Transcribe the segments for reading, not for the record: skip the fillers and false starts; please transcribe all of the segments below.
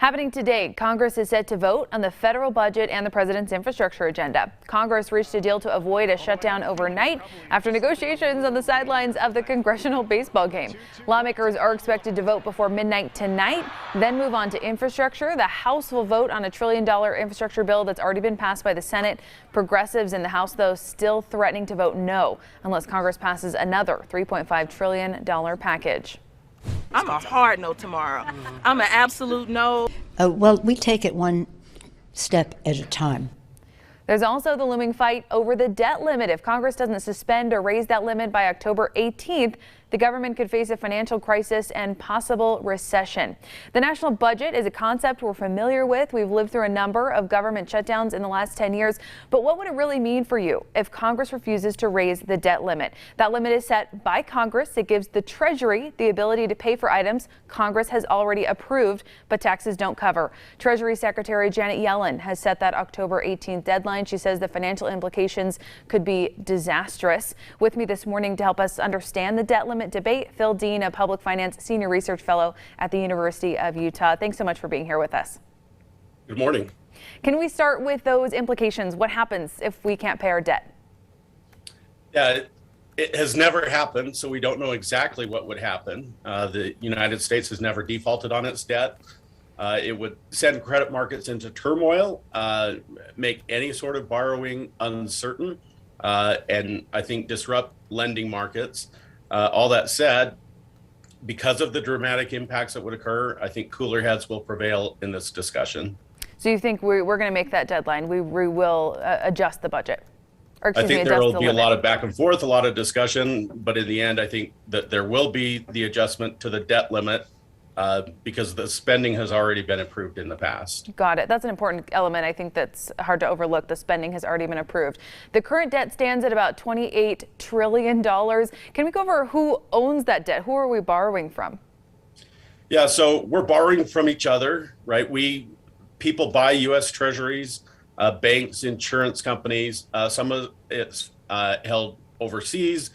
Happening today, Congress is set to vote on the federal budget and the president's infrastructure agenda. Congress reached a deal to avoid a shutdown overnight after negotiations on the sidelines of the congressional baseball game. Lawmakers are expected to vote before midnight tonight, then move on to infrastructure. The House will vote on a $1 trillion infrastructure bill that's already been passed by the Senate. Progressives in the House, though, still threatening to vote no unless Congress passes another $3.5 trillion package. I'm a hard no tomorrow. I'm an absolute no. Well, we take it one step at a time. There's also the looming fight over the debt limit. If Congress doesn't suspend or raise that limit by October 18th, the government could face a financial crisis and possible recession. The national budget is a concept we're familiar with. We've lived through a number of government shutdowns in the last 10 years. But what would it really mean for you if Congress refuses to raise the debt limit? That limit is set by Congress. It gives the Treasury the ability to pay for items Congress has already approved, but taxes don't cover. Treasury Secretary Janet Yellen has set that October 18th deadline. She says the financial implications could be disastrous. With me this morning to help us understand the debt limit debate, Phil Dean, a public finance senior research fellow at the University of Utah. Thanks so much for being here with us. Good morning. Can we start with those implications? What happens if we can't pay our debt? Yeah, it has never happened, so we don't know exactly what would happen. The United States has never defaulted on its debt. It would send credit markets into turmoil, make any sort of borrowing uncertain, and I think disrupt lending markets. All that said, because of the dramatic impacts that would occur, I think cooler heads will prevail in this discussion. So you think we're going to make that deadline? We will adjust the budget? Or, I think there will be a limit. lot of back and forth, a lot of discussion, but in the end, I think that there will be the adjustment to the debt limit because the spending has already been approved in the past. Got it. That's an important element. I think that's hard to overlook. The spending has already been approved. The current debt stands at about $28 trillion. Can we go over who owns that debt? Who are we borrowing from? Yeah, so we're borrowing from each other, right? People buy U.S. treasuries, banks, insurance companies. Some of it's held overseas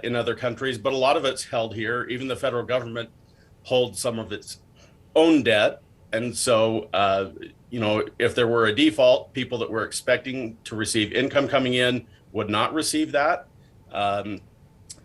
in other countries, but a lot of it's held here. Even the federal government holds some of its own debt. And so, if there were a default, people that were expecting to receive income coming in would not receive that. And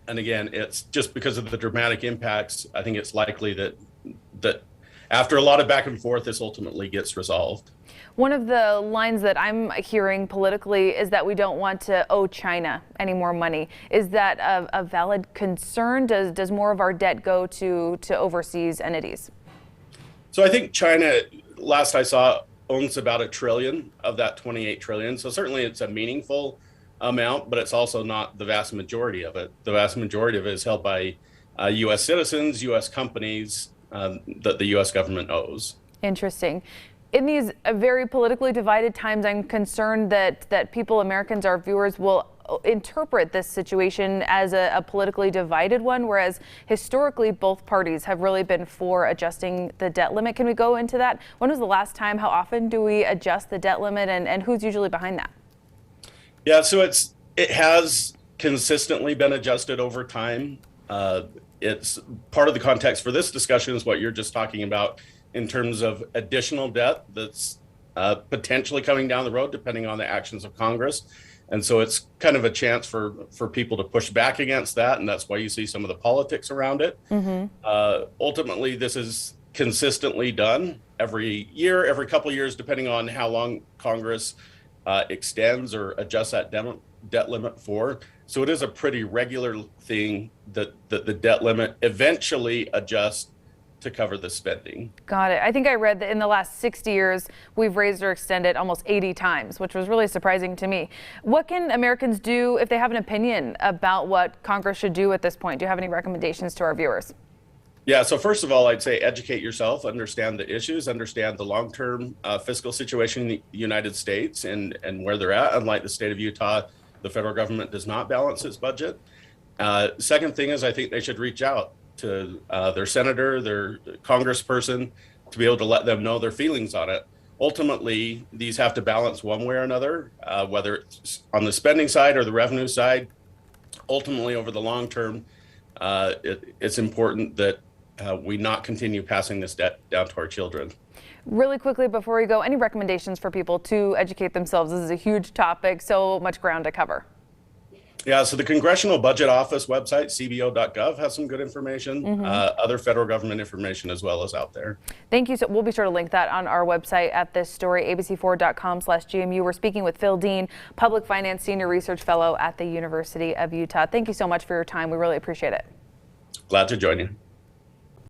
again, it's just because of the dramatic impacts. I think it's likely that after a lot of back and forth, this ultimately gets resolved. One of the lines that I'm hearing politically is that we don't want to owe China any more money. Is that a valid concern? Does more of our debt go to overseas entities? So I think China, last I saw, owns about $1 trillion of that $28 trillion. So certainly it's a meaningful amount, but it's also not the vast majority of it. The vast majority of it is held by U.S. citizens, U.S. companies that the U.S. government owes. Interesting. In these very politically divided times, I'm concerned that people, Americans, our viewers, will interpret this situation as a politically divided one, whereas historically both parties have really been for adjusting the debt limit. Can we go into that? When was the last time? How often do we adjust the debt limit, and who's usually behind that? Yeah, so it has consistently been adjusted over time. It's part of the context for this discussion is what you're just talking about in terms of additional debt that's potentially coming down the road, depending on the actions of Congress. And so it's kind of a chance for people to push back against that. And that's why you see some of the politics around it. Mm-hmm. Ultimately, this is consistently done every year, every couple of years, depending on how long Congress extends or adjusts that debt limit for. So it is a pretty regular thing that the debt limit eventually adjusts to cover the spending. Got it. I think I read that in the last 60 years, we've raised or extended almost 80 times, which was really surprising to me. What can Americans do if they have an opinion about what Congress should do at this point? Do you have any recommendations to our viewers? Yeah, so first of all, I'd say educate yourself, understand the issues, understand the long-term fiscal situation in the United States and where they're at. Unlike the state of Utah, the federal government does not balance its budget. Second thing is I think they should reach out to their senator, their congressperson, to be able to let them know their feelings on it. Ultimately, these have to balance one way or another, whether it's on the spending side or the revenue side. Ultimately, over the long term, it's important that we not continue passing this debt down to our children. Really quickly before we go, any recommendations for people to educate themselves? This is a huge topic, so much ground to cover. Yeah, so the Congressional Budget Office website, cbo.gov, has some good information. Other federal government information as well is out there. Thank you. So we'll be sure to link that on our website at this story, abc4.com/GMU. We're speaking with Phil Dean, Public Finance Senior Research Fellow at the University of Utah. Thank you so much for your time. We really appreciate it. Glad to join you.